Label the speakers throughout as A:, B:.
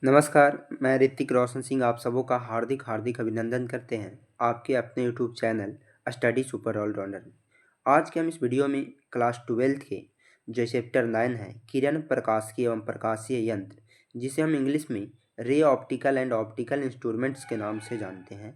A: नमस्कार, मैं ऋतिक रोशन सिंह आप सबों का हार्दिक हार्दिक अभिनंदन करते हैं आपके अपने YouTube channel study super allrounder में। आज के हम इस वीडियो में क्लास 12th के जो चैप्टर 9 है किरण प्रकाशिकी एवं प्रकाशीय यंत्र, जिसे हम इंग्लिश में ray optical and optical instruments के नाम से जानते हैं।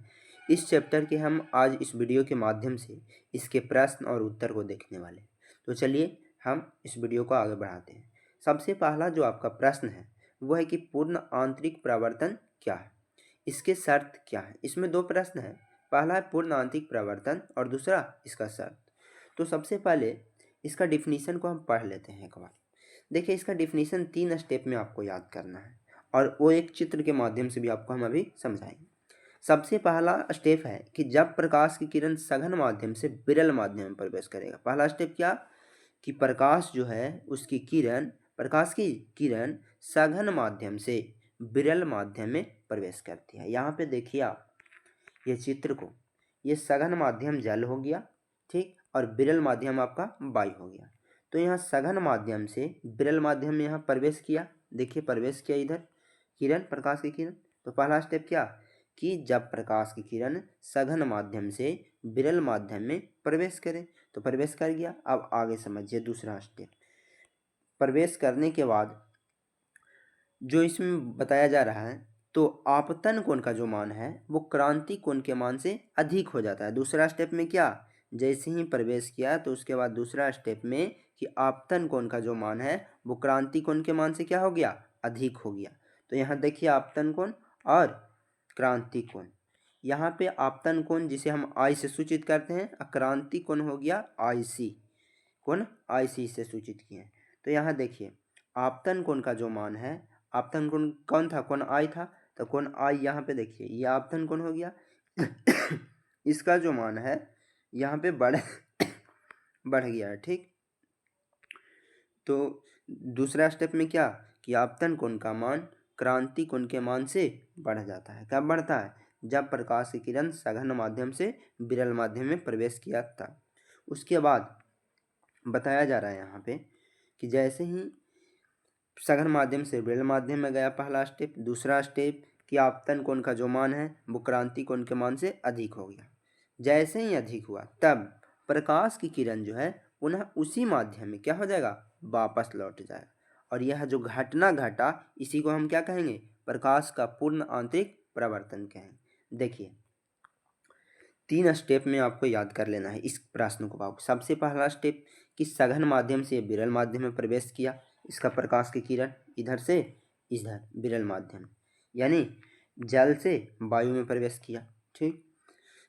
A: इस चैप्टर के हम आज इस वीडियो के माध्यम से इसके प्रश्न और उत्तर को देखने वाले हैं। तो चलिए हम इस वीडियो को आगे बढ़ाते हैं। सबसे पहला जो आपका प्रश्न है वो है कि पूर्ण आंतरिक परावर्तन क्या है, इसके शर्त क्या है। इसमें दो प्रश्न हैं, पहला है पूर्ण आंतरिक परावर्तन और दूसरा इसका शर्त। तो सबसे पहले इसका डिफिनीशन को हम पढ़ लेते हैं एक बार। देखिए, इसका डिफिनीशन 3 स्टेप में आपको याद करना है और वो एक चित्र के माध्यम से भी आपको हम अभी समझाएंगे। सबसे पहला स्टेप है कि जब प्रकाश की किरण सघन माध्यम से विरल माध्यम में प्रवेश करेगा। पहला स्टेप क्या कि प्रकाश जो है उसकी किरण प्रकाश की किरण सघन माध्यम से विरल माध्यम में प्रवेश करती है। यहाँ पे देखिए आप ये चित्र को, ये सघन माध्यम जल हो गया, ठीक, और विरल माध्यम आपका वायु हो गया। तो यहाँ सघन माध्यम से विरल माध्यम में यहाँ प्रवेश किया, देखिए प्रवेश किया इधर किरण, प्रकाश की किरण। तो पहला स्टेप क्या कि जब प्रकाश की किरण सघन माध्यम से विरल माध्यम में प्रवेश करे, तो प्रवेश कर गया। अब आगे समझिए दूसरा स्टेप। प्रवेश करने के बाद जो इसमें बताया जा रहा है, तो आपतन कोण का जो मान है वो क्रांति कोण के मान से अधिक हो जाता है। दूसरा स्टेप में क्या, जैसे ही प्रवेश किया तो उसके बाद दूसरा स्टेप में कि आपतन कोण का जो मान है वो क्रांति कोण के मान से क्या हो गया, अधिक हो गया। तो यहाँ देखिए आपतन कोण और क्रांति कोण। यहाँ पे आपतन कोण जिसे हम आई से सूचित करते हैं, क्रांति कोण हो गया आई सी, कोण आई सी से सूचित किए हैं। तो यहाँ देखिए आपतन कोण का जो मान है, आपतन कोण कौन था, कोण आई था, तो कोण आई यहाँ पे देखिए ये आपतन कोण हो गया। इसका जो मान है यहाँ पे बढ़ गया है, ठीक। तो दूसरा स्टेप में क्या कि आपतन कोण का मान क्रांति कोण के मान से बढ़ जाता है। कब बढ़ता है, जब प्रकाश की किरण सघन माध्यम से विरल माध्यम में प्रवेश किया था। उसके बाद बताया जा रहा है यहाँ पे कि जैसे ही सघन माध्यम से विरल माध्यम में गया, पहला स्टेप। दूसरा स्टेप कि आपतन कोण का जो मान है वो क्रांति कोण के मान से अधिक हो गया। जैसे ही अधिक हुआ तब प्रकाश की किरण जो है पुनः उसी माध्यम में क्या हो जाएगा, वापस लौट जाएगा। और यह जो घटना घटा इसी को हम क्या कहेंगे, प्रकाश का पूर्ण आंतरिक परावर्तन कहेंगे। देखिए 3 स्टेप में आपको याद कर लेना है इस प्रश्न को। आप सबसे पहला स्टेप कि सघन माध्यम से विरल माध्यम में प्रवेश किया, इसका प्रकाश की किरण इधर से इधर विरल माध्यम यानी जल से वायु में प्रवेश किया, ठीक।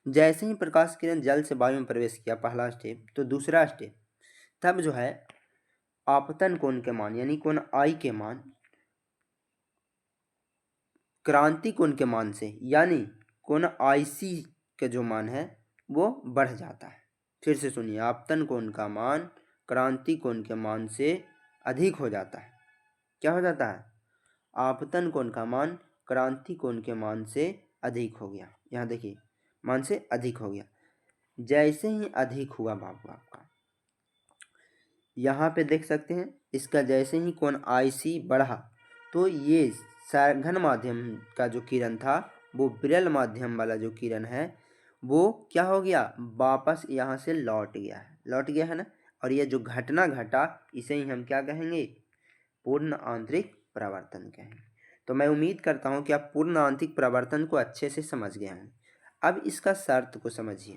A: जैसे ही प्रकाश किरण जल से वायु में प्रवेश किया, पहला स्टेप। तो दूसरा स्टेप तब जो है आपतन कोण के मान यानी कोण आई के मान क्रांति कोण के मान से यानी कोण आई सी के जो मान है वो बढ़ जाता है। फिर से सुनिए, आपतन कोण का मान क्रांति कोण के मान से अधिक हो जाता है। क्या हो जाता है, आपतन कोण का मान क्रांति कोण के मान से अधिक हो गया। यहाँ देखिए मान से अधिक हो गया। जैसे ही अधिक हुआ बाबू आपका, यहाँ पे देख सकते हैं इसका जैसे ही कोण आई सी बढ़ा तो ये सघन माध्यम का जो किरण था वो विरल माध्यम वाला जो किरण है वो क्या हो गया, वापस यहाँ से लौट गया है ना। और ये जो घटना घटा इसे ही हम क्या कहेंगे, पूर्ण आंतरिक परावर्तन कहेंगे। तो मैं उम्मीद करता हूँ कि आप पूर्ण आंतरिक परावर्तन को अच्छे से समझ गए हैं। अब इसका शर्त को समझिए।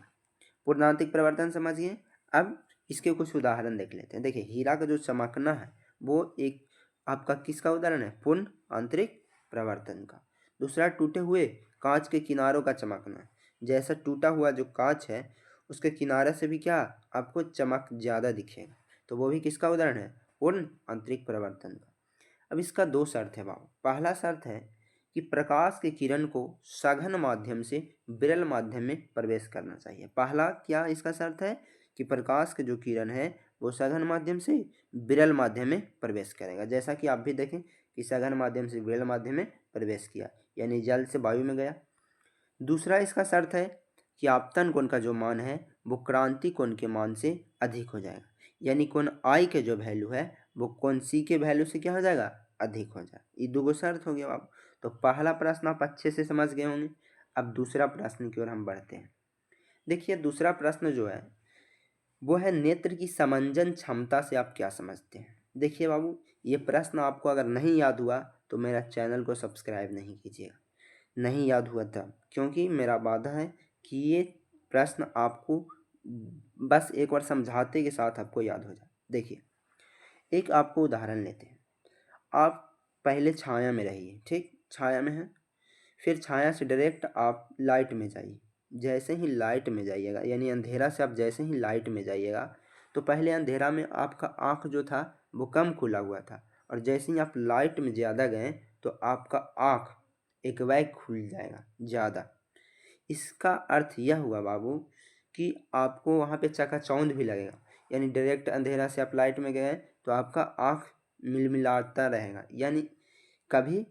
A: पूर्ण आंतरिक परावर्तन समझिए, अब इसके कुछ उदाहरण देख लेते हैं। देखिए हीरा का जो चमकना है वो एक आपका किसका उदाहरण है, पूर्ण आंतरिक परावर्तन का। दूसरा टूटे हुए कांच के किनारों का चमकना, जैसा टूटा हुआ जो कांच है उसके किनारे से भी क्या आपको चमक ज़्यादा दिखेगा, तो वो भी किसका उदाहरण है, पूर्ण आंतरिक परावर्तन का। अब इसका दो शर्त है बाबू। पहला शर्त है कि प्रकाश की किरण को सघन माध्यम से विरल माध्यम में प्रवेश करना चाहिए। पहला क्या इसका शर्त है कि प्रकाश की जो किरण है वो सघन माध्यम से विरल माध्यम में प्रवेश करेगा। जैसा कि आप भी देखें कि सघन माध्यम से विरल माध्यम में प्रवेश किया यानी जल से वायु में गया। दूसरा इसका शर्त है कि आपतन कोण का जो मान है वो क्रांति कोण के मान से अधिक हो जाएगा, यानी कोण आई के जो वैल्यू है वो कोण सी के वैल्यू से क्या हो जाएगा, अधिक हो जाए। ये दो शर्त हो गया बाबू। तो पहला प्रश्न आप अच्छे से समझ गए होंगे। अब दूसरा प्रश्न की ओर हम बढ़ते हैं। देखिए दूसरा प्रश्न जो है वो है नेत्र की समंजन क्षमता से आप क्या समझते हैं। देखिए बाबू, ये प्रश्न आपको अगर नहीं याद हुआ तो मेरा चैनल को सब्सक्राइब नहीं कीजिएगा। नहीं याद हुआ तब, क्योंकि मेरा वादा है कि ये प्रश्न आपको बस एक बार समझाते के साथ आपको याद हो जाए। देखिए एक आपको उदाहरण लेते हैं। आप पहले छाया में रहिए, ठीक, छाया में है, फिर छाया से डायरेक्ट आप लाइट में जाइए। जैसे ही लाइट में जाइएगा, यानी अंधेरा से आप जैसे ही लाइट में जाइएगा, तो पहले अंधेरा में आपका आँख जो था वो कम खुला हुआ था, और जैसे ही आप लाइट में ज़्यादा गए तो आपका आँख एक बैग खुल जाएगा ज़्यादा। इसका अर्थ यह हुआ बाबू कि आपको वहाँ पे चकाचौंध भी लगेगा। यानी डायरेक्ट अंधेरा से आप लाइट में गए तो आपका आँख मिलमिलाता रहेगा, यानी कभी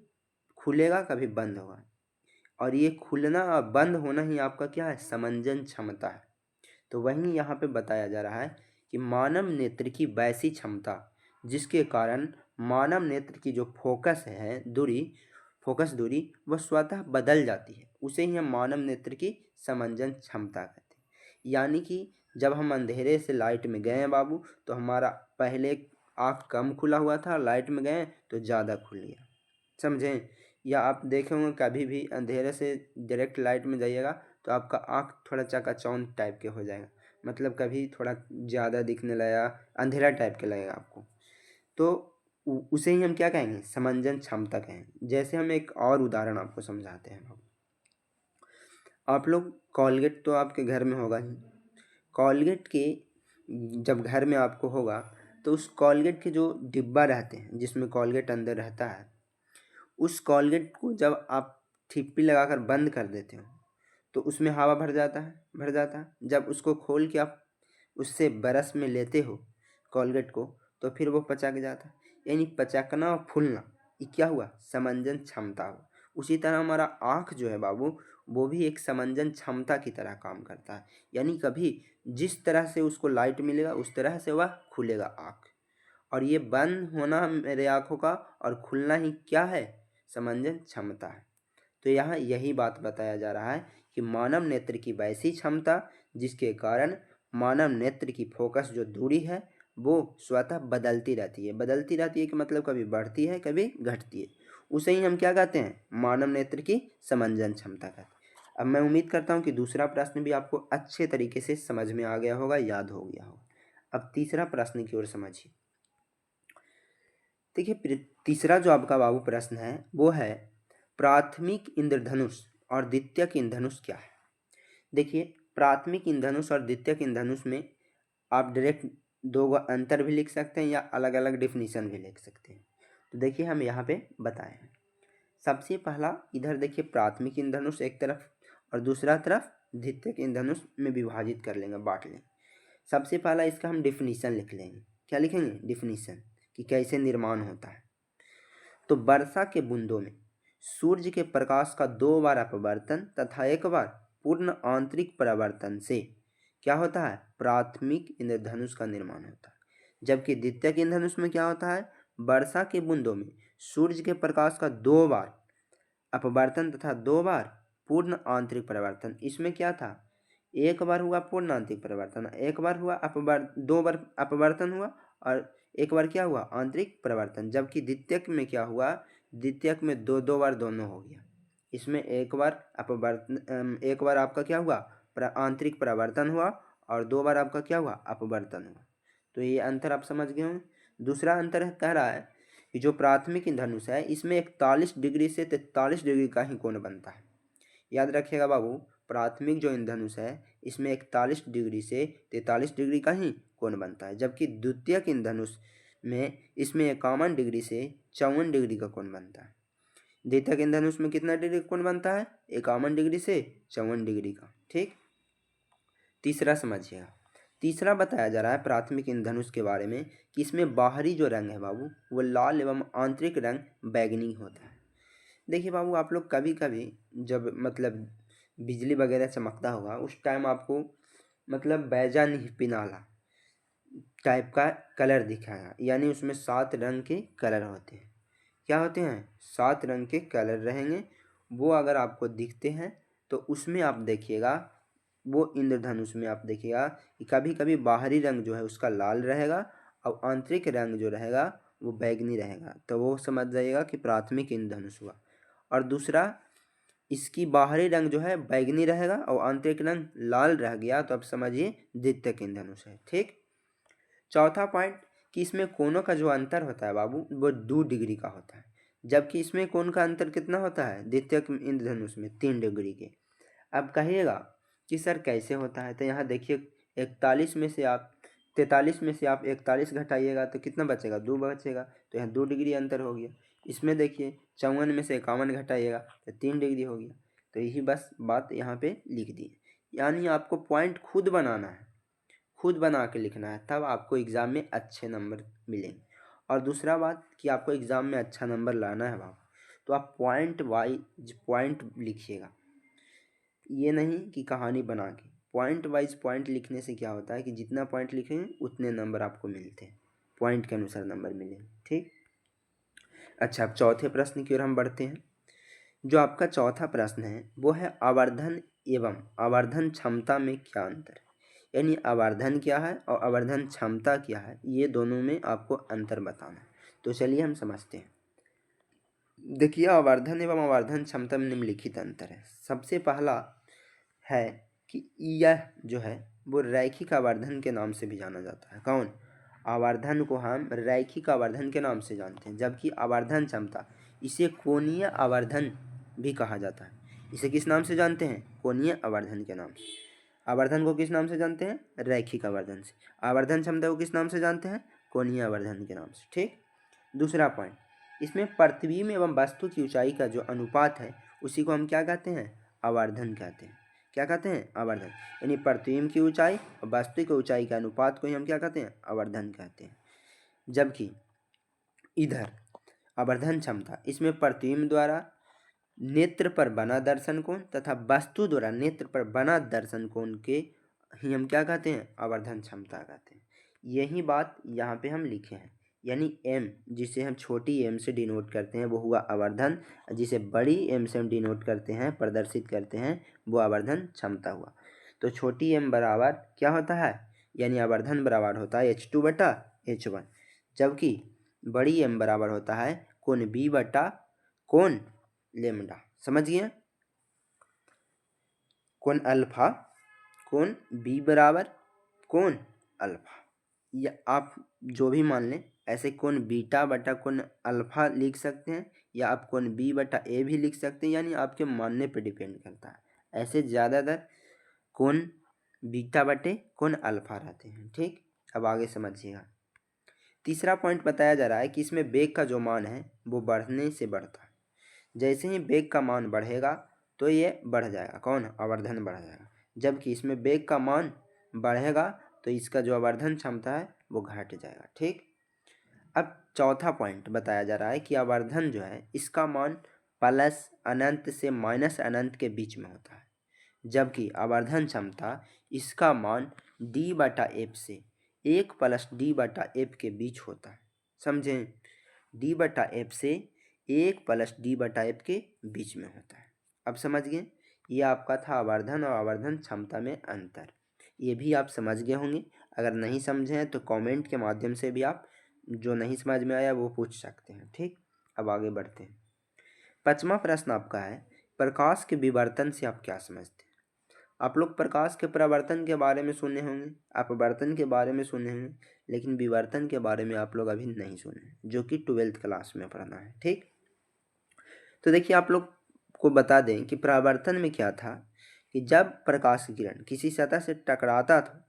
A: खुलेगा कभी बंद होगा। और ये खुलना और बंद होना ही आपका क्या है, समंजन क्षमता है। तो वहीं यहाँ पे बताया जा रहा है कि मानव नेत्र की वैसी क्षमता जिसके कारण मानव नेत्र की जो फोकस दूरी वह स्वतः बदल जाती है, उसे ही हम मानव नेत्र की समंजन क्षमता कहते हैं। यानी कि जब हम अंधेरे से लाइट में गए हैं बाबू, तो हमारा पहले आँख कम खुला हुआ था, लाइट में गए तो ज़्यादा खुल गया, समझें। या आप देखे होंगे कभी भी अंधेरे से डायरेक्ट लाइट में जाइएगा तो आपका आँख थोड़ा चकाचौंध टाइप के हो जाएगा, मतलब कभी थोड़ा ज़्यादा दिखने लगेगा, अंधेरा टाइप के लगेगा आपको। तो उसे ही हम क्या कहेंगे, समंजन क्षमता कहेंगे। जैसे हम एक और उदाहरण आपको समझाते हैं बाबू। आप लोग कॉलगेट तो आपके घर में होगा ही। कॉलगेट के जब घर में आपको होगा तो उस कॉलगेट के जो डिब्बा रहते हैं जिसमें कॉलगेट अंदर रहता है, उस कॉलगेट को जब आप ठिप्पी लगाकर बंद कर देते हो तो उसमें हवा भर जाता है। जब उसको खोल के आप उससे ब्रश में लेते हो कॉलगेट को, तो फिर वो पचक जाता है। यानी पचकना और फूलना, ये क्या हुआ, समंजन क्षमता हुआ। उसी तरह हमारा आँख जो है बाबू, वो भी एक समंजन क्षमता की तरह काम करता है। यानी कभी जिस तरह से उसको लाइट मिलेगा उस तरह से वह खुलेगा आँख। और ये बंद होना मेरे आँखों का और खुलना ही क्या है, समंजन क्षमता है। तो यहाँ यही बात बताया जा रहा है कि मानव नेत्र की वैसी क्षमता जिसके कारण मानव नेत्र की फोकस जो दूरी है वो स्वतः बदलती रहती है कि मतलब कभी बढ़ती है कभी घटती है। उसे ही हम क्या कहते हैं, मानव नेत्र की समंजन क्षमता कहते हैं। अब मैं उम्मीद करता हूँ कि दूसरा प्रश्न भी आपको अच्छे तरीके से समझ में आ गया होगा, याद हो गया होगा। अब तीसरा प्रश्न की ओर समझिए। देखिए तीसरा जो आपका बाबू प्रश्न है वो है प्राथमिक इंद्रधनुष और द्वितीयक इंद्रधनुष क्या है। देखिए प्राथमिक इंद्रधनुष और द्वितीयक इंद्रधनुष में आप डायरेक्ट दो गो अंतर भी लिख सकते हैं या अलग अलग डिफिनीशन भी लिख सकते हैं। तो देखिए हम यहाँ पे बताए हैं। सबसे पहला इधर देखिए प्राथमिक इंद्रधनुष एक तरफ और दूसरा तरफ द्वितीयक इंद्रधनुष में विभाजित कर लेंगे, बांट लेंगे। सबसे पहला इसका हम डिफिनीशन लिख लेंगे। क्या लिखेंगे, डिफिनीशन, कि कैसे निर्माण होता है। तो वर्षा के बूंदों में सूर्य के प्रकाश का 2 बार अपवर्तन तथा 1 बार पूर्ण आंतरिक परावर्तन से क्या होता है, प्राथमिक इंद्रधनुष का निर्माण होता है। जबकि द्वितीयक इंद्रधनुष में क्या होता है, वर्षा के बूंदों में सूर्य के प्रकाश का 2 बार अपवर्तन तथा 2 बार पूर्ण आंतरिक परावर्तन। इसमें क्या था, 1 बार हुआ पूर्ण आंतरिक परावर्तन, 1 बार हुआ 2 बार अपवर्तन हुआ और 1 बार क्या हुआ, आंतरिक परावर्तन। जबकि द्वितीयक में क्या हुआ, द्वितीयक में 2 बार दोनों हो गया। इसमें 1 बार अपवर्तन, 1 बार आपका क्या हुआ, आंतरिक परावर्तन हुआ और 2 बार आपका क्या हुआ, अपवर्तन हुआ। तो ये अंतर आप समझ गए होंगे। दूसरा अंतर कह रहा है कि जो प्राथमिक इंद्रधनुष है इसमें 41 डिग्री से 43 डिग्री का ही कोण बनता है। याद रखिएगा बाबू, प्राथमिक जो इंद्रधनुष है इसमें 41 डिग्री से 43 डिग्री का ही कोण बनता है। जबकि द्वितीयक इंद्रधनुष में इसमें 51 डिग्री से 54 डिग्री का कोण बनता है। द्वितीयक इंद्रधनुष में कितना डिग्री का कोण बनता है, 51 डिग्री से 54 डिग्री का। ठीक, तीसरा समझिएगा। तीसरा बताया जा रहा है प्राथमिक इंद्रधनुष के बारे में कि इसमें बाहरी जो रंग है बाबू वो लाल एवं आंतरिक रंग बैंगनी होता है। देखिए बाबू, आप लोग कभी कभी जब मतलब बिजली वगैरह चमकता होगा उस टाइम आपको मतलब बैजानी पिनाला टाइप का कलर दिखाएगा, यानी उसमें 7 रंग के कलर होते हैं। क्या होते हैं, 7 रंग के कलर रहेंगे। वो अगर आपको दिखते हैं तो उसमें आप देखिएगा, वो इंद्रधनुष में आप देखिएगा कि कभी कभी बाहरी रंग जो है उसका लाल रहेगा और आंतरिक रंग जो रहेगा वो बैगनी रहेगा, तो वो समझ जाइएगा कि प्राथमिक इंद्रधनुष हुआ। और दूसरा, इसकी बाहरी रंग जो है बैगनी रहेगा और आंतरिक रंग लाल रह गया, तो अब समझिए द्वितीयक इंद्रधनुष है। ठीक। चौथा पॉइंट कि इसमें कोणों का जो अंतर होता है बाबू वो 2 डिग्री का होता है, जबकि इसमें कोण का अंतर कितना होता है द्वितीयक इंद्रधनुष में 3 डिग्री के। अब कहिएगा कि सर कैसे होता है, तो यहाँ देखिए 41 में से आप 43 में से आप 41 घटाइएगा तो कितना बचेगा, 2 बचेगा, तो यहाँ 2 डिग्री अंतर हो गया। इसमें देखिए 54 में से 51 घटाइएगा तो 3 डिग्री हो गया। तो यही बस बात यहाँ पे लिख दी। यानी आपको पॉइंट खुद बनाना है, खुद बना के लिखना है, तब आपको एग्ज़ाम में अच्छे नंबर मिलेंगे। और दूसरा बात कि आपको एग्ज़ाम में अच्छा नंबर लाना है बाबू, तो आप पॉइंट वाइज पॉइंट लिखिएगा, ये नहीं कि कहानी बना के। पॉइंट वाइज पॉइंट लिखने से क्या होता है कि जितना पॉइंट लिखेंगे उतने नंबर आपको मिलते हैं, पॉइंट के अनुसार नंबर मिलेंगे। ठीक। अच्छा, अब चौथे प्रश्न की ओर हम बढ़ते हैं। जो आपका चौथा प्रश्न है वो है आवर्धन एवं आवर्धन क्षमता में क्या अंतर है। यानी आवर्धन क्या है और आवर्धन क्षमता क्या है, ये दोनों में आपको अंतर बताना है। तो चलिए हम समझते हैं। देखिए, आवर्धन एवं आवर्धन क्षमता में निम्नलिखित अंतर है। सबसे पहला है कि यह जो है वो रैखिक आवर्धन के नाम से भी जाना जाता है। कौन? आवर्धन को हम रैखिक आवर्धन के नाम से जानते हैं, जबकि आवर्धन क्षमता इसे कोणीय आवर्धन भी कहा जाता है। इसे किस नाम से जानते हैं? कोणीय आवर्धन के नाम से। आवर्धन को किस नाम से जानते हैं? रैखिक आवर्धन से। आवर्धन क्षमता को किस नाम से जानते हैं? कोणीय आवर्धन के नाम से। ठीक। दूसरा पॉइंट, इसमें प्रतिबिंब एवं वस्तु की ऊंचाई का जो अनुपात है उसी को हम क्या कहते हैं? आवर्धन कहते हैं। क्या कहते हैं? आवर्धन। यानी प्रतिबिंब की ऊंचाई और वस्तु की ऊंचाई के अनुपात को ही हम क्या कहते हैं? आवर्धन कहते हैं। जबकि इधर आवर्धन क्षमता, इसमें प्रतिबिंब द्वारा नेत्र पर बना दर्शन कोण तथा वस्तु द्वारा नेत्र पर बना दर्शन कोण के ही हम क्या कहते हैं? आवर्धन क्षमता कहते हैं। यही बात यहाँ पे हम लिखे हैं। यानी m, जिसे हम छोटी m से डिनोट करते हैं वो हुआ आवर्धन, जिसे बड़ी m से हम डिनोट करते हैं, प्रदर्शित करते हैं, वो आवर्धन क्षमता हुआ। तो छोटी m बराबर क्या होता है? यानी आवर्धन बराबर होता है H2 बटा H1, जबकि बड़ी m बराबर होता है कोण b बटा कोण लेमडा। समझ गए? कोण अल्फा, कोण b बराबर कोण अल्फा, या आप जो भी मान लें, ऐसे कोण बीटा बटा कोण अल्फा लिख सकते हैं, या आप कोण b बटा a भी लिख सकते हैं, यानी आपके मानने पर डिपेंड करता है। ऐसे ज़्यादातर कोण बीटा बटे कोण अल्फा रहते हैं। ठीक। अब आगे समझिएगा। तीसरा पॉइंट बताया जा रहा है कि इसमें वेग का जो मान है वो बढ़ने से बढ़ता है। जैसे ही वेग का मान बढ़ेगा तो ये बढ़ जाएगा, कौन? आवर्धन बढ़ जाएगा। जबकि इसमें वेग का मान बढ़ेगा तो इसका जो आवर्धन क्षमता है वो घट जाएगा। ठीक। अब चौथा पॉइंट बताया जा रहा है कि आवर्धन जो है इसका मान प्लस अनंत से माइनस अनंत के बीच में होता है, जबकि आवर्धन क्षमता इसका मान d बटा एफ से 1 प्लस d बटा एफ के बीच होता है। समझें? d बटा एफ से 1 प्लस d बटा एफ के बीच में होता है। अब समझ गए? ये आपका था आवर्धन और आवर्धन क्षमता में अंतर। ये भी आप समझ गए होंगे। अगर नहीं समझे हैं तो कमेंट के माध्यम से भी आप जो नहीं समझ में आया वो पूछ सकते हैं। ठीक। अब आगे बढ़ते हैं। 5वां प्रश्न आपका है, प्रकाश के विवर्तन से आप क्या समझते हैं? आप लोग प्रकाश के परावर्तन के बारे में सुने होंगे, अपवर्तन के बारे में सुने होंगे, लेकिन विवर्तन के बारे में आप लोग अभी नहीं सुने, जो कि 12th क्लास में पढ़ना है। ठीक। तो देखिए, आप लोग को बता दें कि परावर्तन में क्या था कि जब प्रकाश किरण किसी सतह से टकराता था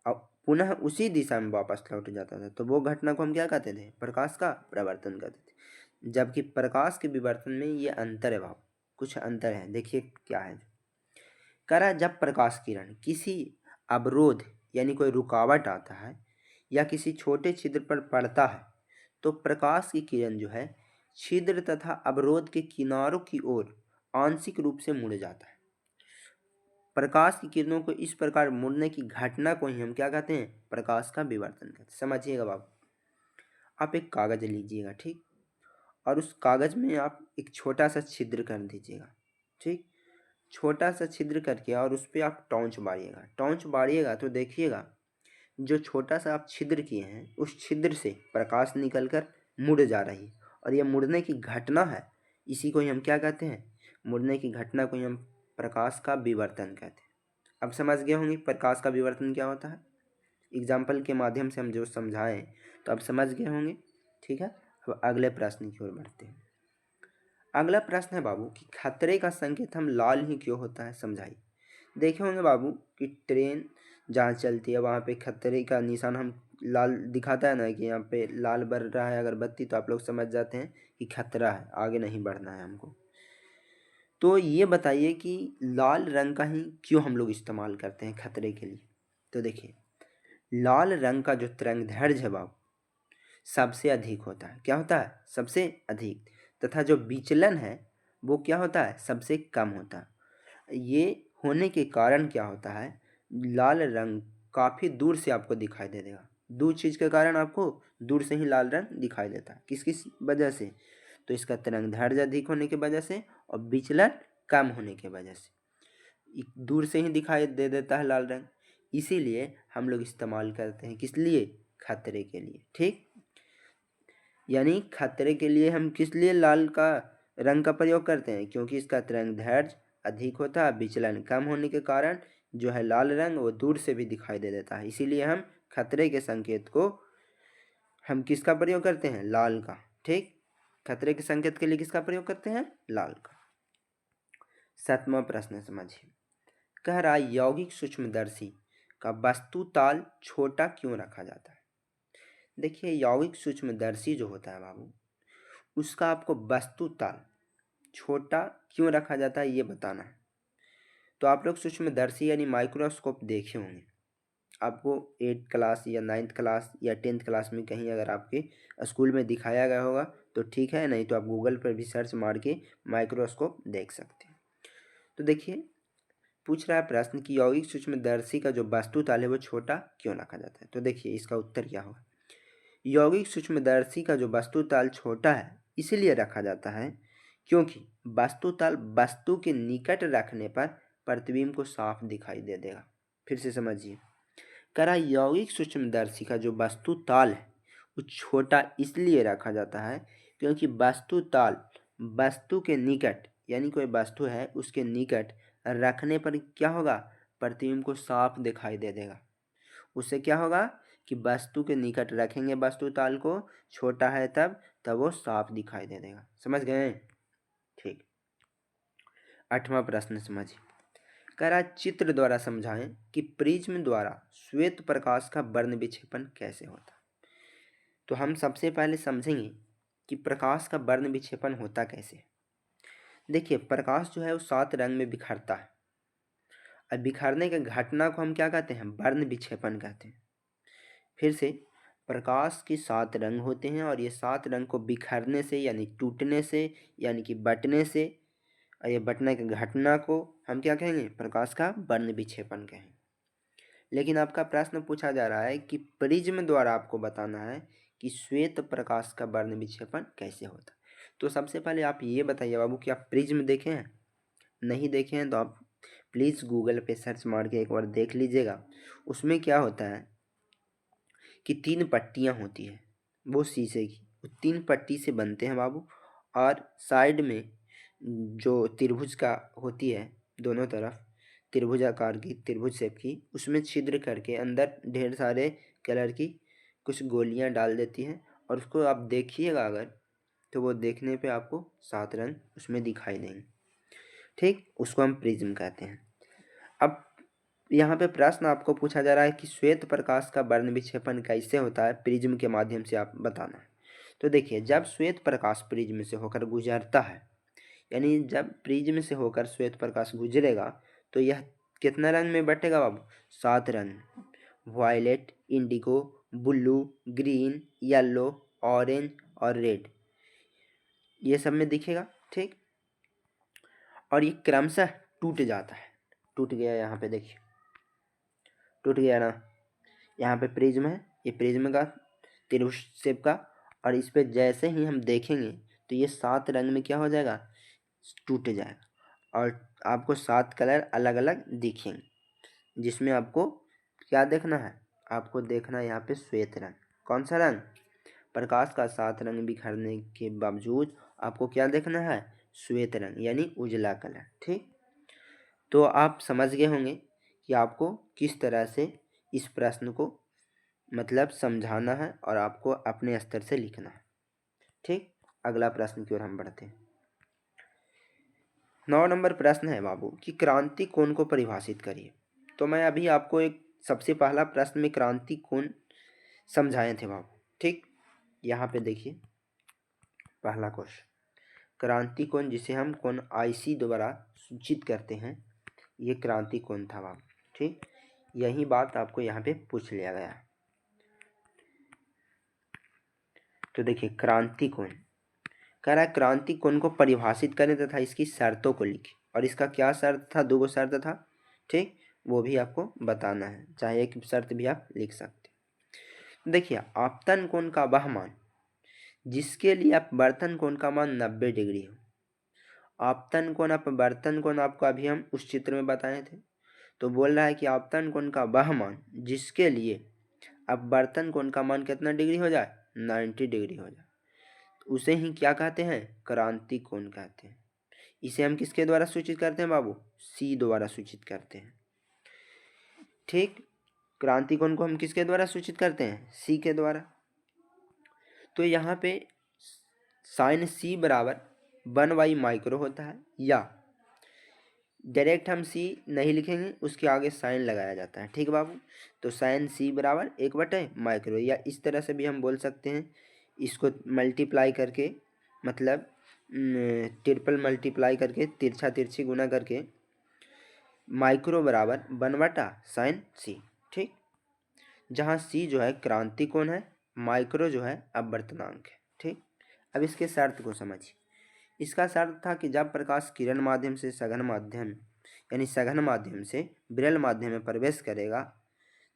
A: और पुनः उसी दिशा में वापस लौट जाता था, तो वो घटना को हम क्या कहते थे? प्रकाश का परावर्तन कहते थे। जबकि प्रकाश के विवर्तन में ये अंतर है भाव, कुछ अंतर है। देखिए क्या है। कह रहा है, जब प्रकाश किरण किसी अवरोध यानी कोई रुकावट आता है या किसी छोटे छिद्र पर पड़ता है तो प्रकाश की किरण जो है छिद्र तथा अवरोध के किनारों की ओर आंशिक रूप से मुड़ जाता है। प्रकाश की किरणों को इस प्रकार मुड़ने की घटना को ही हम क्या कहते हैं? प्रकाश का विवर्तन कहते हैं। समझिएगा बाबू। आप एक कागज लीजिएगा, ठीक, और उस कागज़ में आप एक छोटा सा छिद्र कर दीजिएगा। ठीक, छोटा सा छिद्र करके और उस पर आप टॉर्च बारिएगा। टॉर्च बारिएगा तो देखिएगा जो छोटा सा आप छिद्र किए हैं उस छिद्र से प्रकाश निकलकर मुड़ जा रही है, और यह मुड़ने की घटना है, इसी को ही हम क्या कहते हैं, मुड़ने की घटना को ही हम प्रकाश का विवर्तन कहते हैं। अब समझ गए होंगे प्रकाश का विवर्तन क्या होता है। एग्जाम्पल के माध्यम से हम जो समझाएं तो आप समझ गए होंगे। ठीक है, अब अगले प्रश्न की ओर बढ़ते हैं। अगला प्रश्न है बाबू कि खतरे का संकेत हम लाल ही क्यों होता है, समझाइए। देखे होंगे बाबू कि ट्रेन जहाँ चलती है वहाँ पे खतरे का निशान हम लाल दिखाता है ना, कि यहाँ पे लाल बर रहा है अगर बत्ती, तो आप लोग समझ जाते हैं कि खतरा है, आगे नहीं बढ़ना है हमको। तो ये बताइए कि लाल रंग का ही क्यों हम लोग इस्तेमाल करते हैं खतरे के लिए। तो देखिए, लाल रंग का जो तरंगदैर्घ्य है बाबू सबसे अधिक होता है। क्या होता है, सबसे अधिक। तथा जो विचलन है वो क्या होता है, सबसे कम होता है। ये होने के कारण क्या होता है, लाल रंग काफ़ी दूर से आपको दिखाई दे देगा। दो चीज़ के कारण आपको दूर से ही लाल रंग दिखाई देता है। किस किस वजह से, तो इसका तरंगदैर्घ्य अधिक होने की वजह से और विचलन कम होने की वजह से दूर से ही दिखाई दे देता है लाल रंग। इसीलिए हम लोग इस्तेमाल करते हैं किस लिए, खतरे के लिए। ठीक, यानी खतरे के लिए हम किस लिए लाल का रंग का प्रयोग करते हैं, क्योंकि इसका तरंगदैर्घ्य अधिक होता है, विचलन कम होने के कारण जो है लाल रंग वो दूर से भी दिखाई दे देता है। इसीलिए हम खतरे के संकेत को हम किसका प्रयोग करते हैं, लाल का। ठीक, खतरे के संकेत के लिए किसका प्रयोग करते हैं, लाल का। 7वां प्रश्न समझिए, कह रहा यौगिक सूक्ष्मदर्शी का वस्तु ताल छोटा क्यों रखा जाता है। देखिए, यौगिक सूक्ष्मदर्शी जो होता है बाबू उसका आपको वस्तु ताल छोटा क्यों रखा जाता है ये बताना है। तो आप लोग सूक्ष्मदर्शी यानी माइक्रोस्कोप देखे होंगे, आपको 8th क्लास या 9th क्लास या 10th क्लास में कहीं अगर आपके स्कूल में दिखाया गया होगा तो ठीक है, नहीं तो आप गूगल पर भी सर्च मार के माइक्रोस्कोप देख सकते हैं। तो देखिए, पूछ रहा है प्रश्न कि यौगिक सूक्ष्मदर्शी का जो वस्तु ताल है वो छोटा क्यों रखा जाता है। तो देखिए इसका उत्तर क्या होगा, यौगिक सूक्ष्मदर्शी का जो वस्तु ताल छोटा है इसलिए रखा जाता है क्योंकि वस्तु ताल वस्तु के निकट रखने पर प्रतिबिंब को साफ दिखाई दे देगा। फिर से समझिए, करा यौगिक सूक्ष्मदर्शी का जो वस्तु ताल है वो छोटा इसलिए रखा जाता है क्योंकि वस्तु ताल वस्तु के निकट, यानी कोई वस्तु है उसके निकट रखने पर क्या होगा, प्रतिबिंब को साफ दिखाई दे देगा। उससे क्या होगा कि वस्तु के निकट रखेंगे वस्तु ताल को, छोटा है तब वो साफ दिखाई दे देगा। समझ गए। ठीक, 8वां प्रश्न समझिए, करा चित्र द्वारा समझाएं कि प्रिज्म द्वारा श्वेत प्रकाश का वर्ण विक्षेपण कैसे होता है। तो हम सबसे पहले समझेंगे कि प्रकाश का वर्ण विक्षेपण होता कैसे। देखिए, प्रकाश जो है वो 7 रंग में बिखरता है, और बिखरने के घटना को हम क्या कहते हैं, वर्ण विक्षेपण कहते हैं। फिर से, प्रकाश के 7 रंग होते हैं और ये 7 रंग को बिखरने से यानी टूटने से यानी कि बटने से, और ये बटने की घटना को हम क्या कहेंगे, प्रकाश का वर्ण विक्षेपण कहेंगे। लेकिन आपका प्रश्न पूछा जा रहा है कि प्रिज्म द्वारा आपको बताना है कि श्वेत प्रकाश का वर्ण विक्षेपण कैसे होता है। तो सबसे पहले आप ये बताइए बाबू कि आप प्रिज्म देखे हैं, नहीं देखे हैं तो आप प्लीज़ गूगल पे सर्च मार के एक बार देख लीजिएगा। उसमें क्या होता है कि 3 पट्टियाँ होती हैं वो शीशे की, वो 3 पट्टी से बनते हैं बाबू, और साइड में जो त्रिभुज का होती है दोनों तरफ त्रिभुजाकार की, त्रिभुज शेप की, उसमें छिद्र करके अंदर ढेर सारे कलर की कुछ गोलियां डाल देती हैं, और उसको आप देखिएगा अगर तो वो देखने पे आपको 7 रंग उसमें दिखाई देंगे। ठीक, उसको हम प्रिज्म कहते हैं। अब यहाँ पे प्रश्न आपको पूछा जा रहा है कि श्वेत प्रकाश का वर्ण विक्षेपण कैसे होता है, प्रिज्म के माध्यम से आप बताना है। तो देखिए, जब श्वेत प्रकाश प्रिज्म से होकर गुजरता है, यानी जब प्रिज्म से होकर श्वेत प्रकाश गुजरेगा तो यह कितना रंग में बटेगा बाबू, 7 रंग, violet, indigo, blue, green, yellow, orange और रेड, ये सब में दिखेगा। ठीक, और ये क्रमशः टूट जाता है। टूट गया, यहाँ पे देखिए टूट गया ना, यहाँ पे प्रिज्म है, ये प्रिज्म का त्रिभुज शेप का, और इस पे जैसे ही हम देखेंगे तो ये 7 रंग में क्या हो जाएगा, टूट जाएगा और आपको 7 कलर अलग अलग दिखेंगे, जिसमें आपको क्या देखना है, आपको देखना है यहाँ पे श्वेत रंग। कौन सा रंग, प्रकाश का 7 रंग बिखरने के बावजूद आपको क्या देखना है, श्वेत रंग यानी उजला कलर। ठीक, तो आप समझ गए होंगे कि आपको किस तरह से इस प्रश्न को मतलब समझाना है और आपको अपने स्तर से लिखना है। ठीक, अगला प्रश्न की ओर हम बढ़ते हैं। 9 नंबर प्रश्न है बाबू कि क्रांति कोण को परिभाषित करिए। तो मैं अभी आपको एक सबसे पहला प्रश्न में क्रांति कोण समझाए थे बाबू। ठीक, यहाँ पे देखिए पहला क्वेश्चन, क्रांति कोण जिसे हम कोण IC द्वारा सूचित करते हैं, ये क्रांति कोण था बाबू। ठीक, यही बात आपको यहाँ पे पूछ लिया गया। तो देखिए क्रांति कोण कह रहा है, क्रांति कोण को परिभाषित करें तथा इसकी शर्तों को लिखें। और इसका क्या शर्त था, 2 शर्त था। ठीक, वो भी आपको बताना है, चाहे एक शर्त भी आप लिख सकते हैं। देखिए आपतन कोण का वह मान जिसके लिए अपवर्तन कोण का मान 90 डिग्री हो। आपतन कोण अपवर्तन कोण आपको अभी हम उस चित्र में बताए थे। तो बोल रहा है कि आपतन कोण का वह मान जिसके लिए अपवर्तन कोण का मान कितना डिग्री हो जाए, 90 डिग्री हो जाए, उसे ही क्या कहते हैं, क्रांति कोण कहते हैं। इसे हम किसके द्वारा सूचित करते हैं बाबू, C द्वारा सूचित करते हैं। ठीक, क्रांति कोण को हम किसके द्वारा सूचित करते हैं, C के द्वारा। तो यहाँ पे साइन C बराबर 1/, माइक्रो होता है, या डायरेक्ट हम C नहीं लिखेंगे, उसके आगे साइन लगाया जाता है। ठीक बाबू, तो साइन C बराबर 1/, माइक्रो, या इस तरह से भी हम बोल सकते हैं, इसको मल्टीप्लाई करके मतलब ट्रिपल मल्टीप्लाई करके तिरछा तिरछी गुना करके माइक्रो बराबर 1/sin C। ठीक, जहाँ C जो है क्रांति कोण है, माइक्रो जो है अपवर्तनांक है। ठीक, अब इसके शर्त को समझिए। इसका शर्त था कि जब प्रकाश किरण माध्यम से सघन माध्यम यानी सघन माध्यम से विरल माध्यम में प्रवेश करेगा,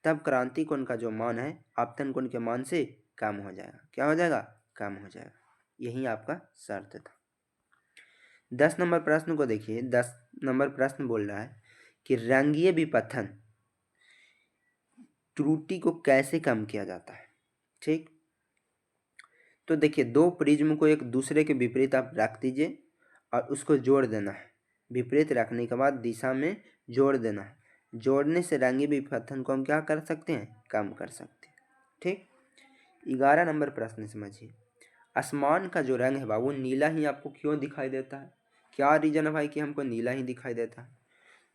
A: तब क्रांति कोण का जो मान है आपतन कोण के मान से कम हो जाएगा। क्या हो जाएगा, कम हो जाएगा। यही आपका शर्त था। 10 नंबर प्रश्न को देखिए। 10 नंबर प्रश्न बोल रहा है कि रंगीय विपथन त्रुटि को कैसे कम किया जाता है। ठीक, तो देखिए 2 प्रिज्म को एक दूसरे के विपरीत आप रख दीजिए और उसको जोड़ देना है। विपरीत रखने के बाद दिशा में जोड़ देना है। जोड़ने से रंगीय विपथन को हम क्या कर सकते हैं, कम कर सकते हैं। ठीक, 11 नंबर प्रश्न समझिए। आसमान का जो रंग है बाबू नीला ही आपको क्यों दिखाई देता है, क्या रीजन है भाई कि हमको नीला ही दिखाई देता है।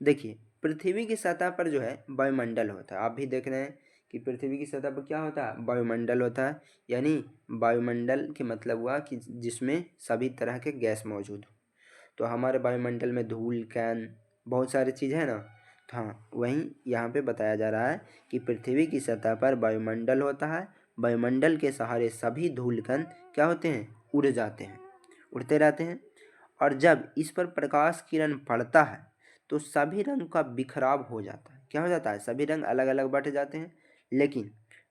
A: देखिए पृथ्वी की सतह पर जो है वायुमंडल होता है। आप भी देख रहे हैं कि पृथ्वी की सतह पर क्या होता है, वायुमंडल होता है। यानी वायुमंडल के मतलब हुआ कि जिसमें सभी तरह के गैस मौजूद हो। तो हमारे वायुमंडल में धूल कण बहुत सारी चीज़ है ना। तो हाँ, वहीं यहाँ पे बताया जा रहा है कि पृथ्वी की सतह पर वायुमंडल होता है। वायुमंडल के सहारे सभी धूल कण क्या होते हैं, उड़ जाते हैं, उड़ते रहते हैं। और जब इस पर प्रकाश किरण पड़ता है तो सभी रंग का बिखराव हो जाता है। क्या हो जाता है, सभी रंग अलग अलग बट जाते हैं। लेकिन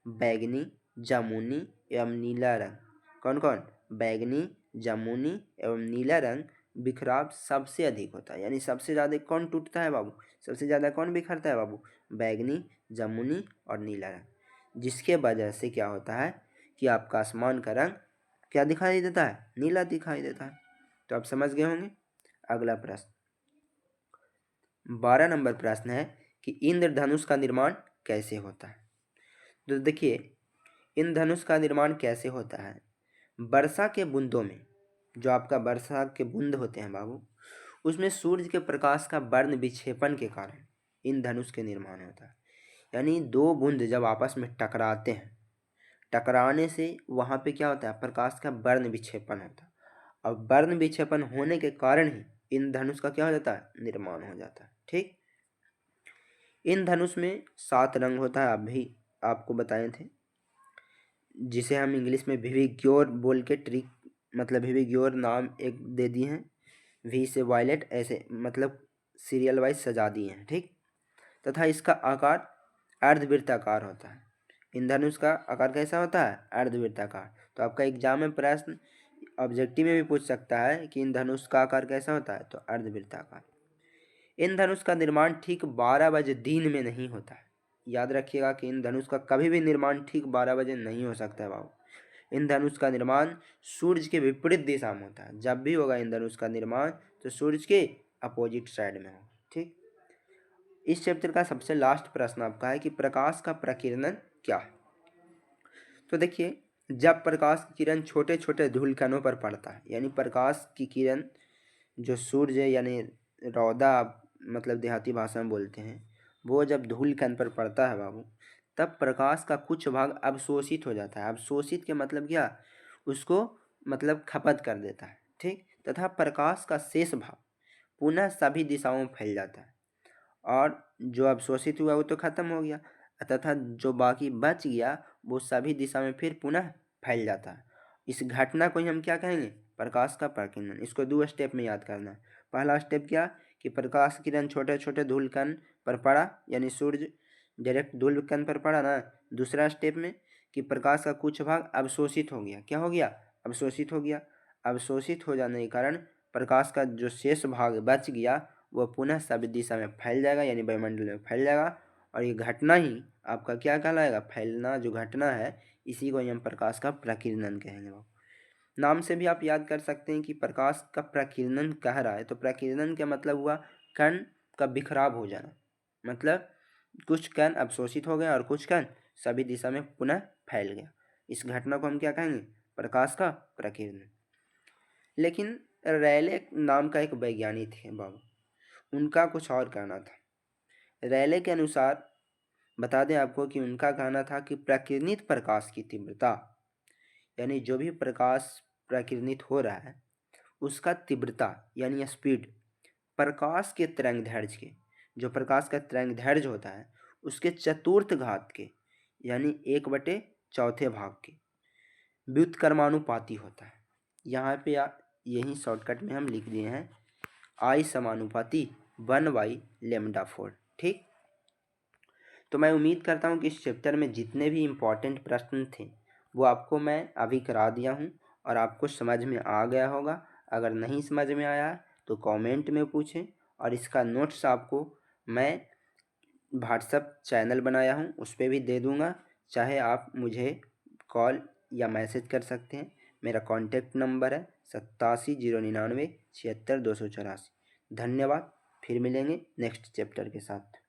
A: बैगनी, जामुनी एवं नीला रंग, कौन कौन, बैगनी, जामुनी एवं नीला रंग बिखराव सबसे अधिक होता है। यानी सबसे ज़्यादा कौन टूटता है बाबू, सबसे ज़्यादा कौन बिखरता है बाबू, बैगनी, जामुनी और नीला रंग। जिसके वजह से क्या होता है कि आपका आसमान का रंग क्या दिखाई देता है, नीला दिखाई देता है। तो आप समझ गए होंगे। अगला प्रश्न 12 नंबर प्रश्न है कि इंद्रधनुष का निर्माण कैसे होता है। तो देखिए इंद्रधनुष का निर्माण कैसे होता है, वर्षा के बूंदों में, जो आपका वर्षा के बूंद होते हैं बाबू, उसमें सूर्य के प्रकाश का वर्ण विक्षेपण के कारण इंद्रधनुष के निर्माण होता है। यानी 2 बूंद जब आपस में टकराते हैं, टकराने से वहाँ पे क्या होता है, प्रकाश का वर्ण विक्षेपण होता है। और वर्ण विक्षेपण होने के कारण ही इंद्रधनुष का क्या हो जाता है, निर्माण हो जाता है। ठीक, इंद्रधनुष में 7 रंग होता है, आप भी आपको बताए थे, जिसे हम इंग्लिश में विविग्योर बोल के ट्रिक मतलब विविग्योर नाम एक दे दिए हैं। वी से वायलेट ऐसे मतलब सीरियल वाइज सजा दिए हैं। ठीक, तथा इसका आकार अर्धवृत्ताकार होता है। इंद्रधनुष का आकार कैसा होता है, अर्धवृत्ताकार। तो आपका एग्जाम में प्रश्न ऑब्जेक्टिव में भी पूछ सकता है कि इंद्रधनुष का आकार कैसा होता है, तो अर्धवृत्ताकार। इंद्रधनुष का निर्माण ठीक 12 बजे दिन में नहीं होता है। याद रखिएगा कि इंद्रधनुष का कभी भी निर्माण ठीक 12 बजे नहीं हो सकता है बाबू। इंद्रधनुष का निर्माण सूर्य के विपरीत दिशा में होता है। जब भी होगा इंद्रधनुष का निर्माण तो सूर्य के अपोजिट साइड में होगा। ठीक, इस चैप्टर का सबसे लास्ट प्रश्न आपका है कि प्रकाश का प्रकीर्णन क्या है। तो देखिए, जब प्रकाश की किरण छोटे छोटे धूल कणों पर पड़ता है, यानी प्रकाश की किरण जो सूर्य यानी रौदा मतलब देहाती भाषा में बोलते हैं, वो जब धूल कण पर पड़ता है बाबू, तब प्रकाश का कुछ भाग अवशोषित हो जाता है। अवशोषित के मतलब क्या, उसको मतलब खपत कर देता है। ठीक, तथा प्रकाश का शेष भाग पुनः सभी दिशाओं में फैल जाता है, और जो अवशोषित हुआ वो तो खत्म हो गया, तथा जो बाकी बच गया वो सभी दिशा में फिर पुनः फैल जाता है। इस घटना को ही हम क्या कहेंगे, प्रकाश का प्रकीर्णन। इसको 2 स्टेप में याद करना है। पहला स्टेप क्या कि प्रकाश किरण छोटे छोटे धूल कण पर पड़ा, यानी सूर्य डायरेक्ट धूल कण पर पड़ा ना। दूसरा स्टेप में कि प्रकाश का कुछ भाग अवशोषित हो गया। क्या हो गया, अवशोषित हो गया। अवशोषित हो जाने के कारण प्रकाश का जो शेष भाग बच गया वह पुनः सभी दिशा में फैल जाएगा, यानी वायुमंडल में फैल जाएगा। और ये घटना ही आपका क्या कहलाएगा, फैलना जो घटना है, इसी को हम प्रकाश का प्रकीर्णन कहेंगे। नाम से भी आप याद कर सकते हैं कि प्रकाश का प्रकीर्णन कह रहा है, तो प्रकीर्णन का मतलब हुआ कण का बिखराव हो जाना। मतलब कुछ कण अवशोषित हो गए और कुछ कण सभी दिशा में पुनः फैल गया। इस घटना को हम क्या कहेंगे, प्रकाश का प्रकीर्णन। लेकिन रैले नाम का एक वैज्ञानिक थे बाबू, उनका कुछ और कहना था। रैले के अनुसार बता दें आपको कि उनका कहना था कि प्रकीर्णित प्रकाश की तीव्रता, यानी जो भी प्रकाश प्रकीर्णित हो रहा है उसका तीव्रता यानी स्पीड प्रकाश के तरंगदैर्घ्य के, जो प्रकाश का तरंगदैर्घ्य होता है उसके चतुर्थ घात के, यानी 1/4 भाग के व्युत्क्रमानुपाती होता है। यहाँ पे यही शॉर्टकट में हम लिख दिए हैं I समानुपाती 1/λ4। ठीक, तो मैं उम्मीद करता हूँ कि इस चैप्टर में जितने भी इम्पोर्टेंट प्रश्न थे वो आपको मैं अभी करा दिया हूँ और आपको समझ में आ गया होगा। अगर नहीं समझ में आया तो कमेंट में पूछें, और इसका नोट्स आपको मैं व्हाट्सएप चैनल बनाया हूँ उस पर भी दे दूँगा। चाहे आप मुझे कॉल या मैसेज कर सकते हैं। मेरा कॉन्टैक्ट नंबर है 87 099 76 284। धन्यवाद, फिर मिलेंगे नेक्स्ट चैप्टर के साथ।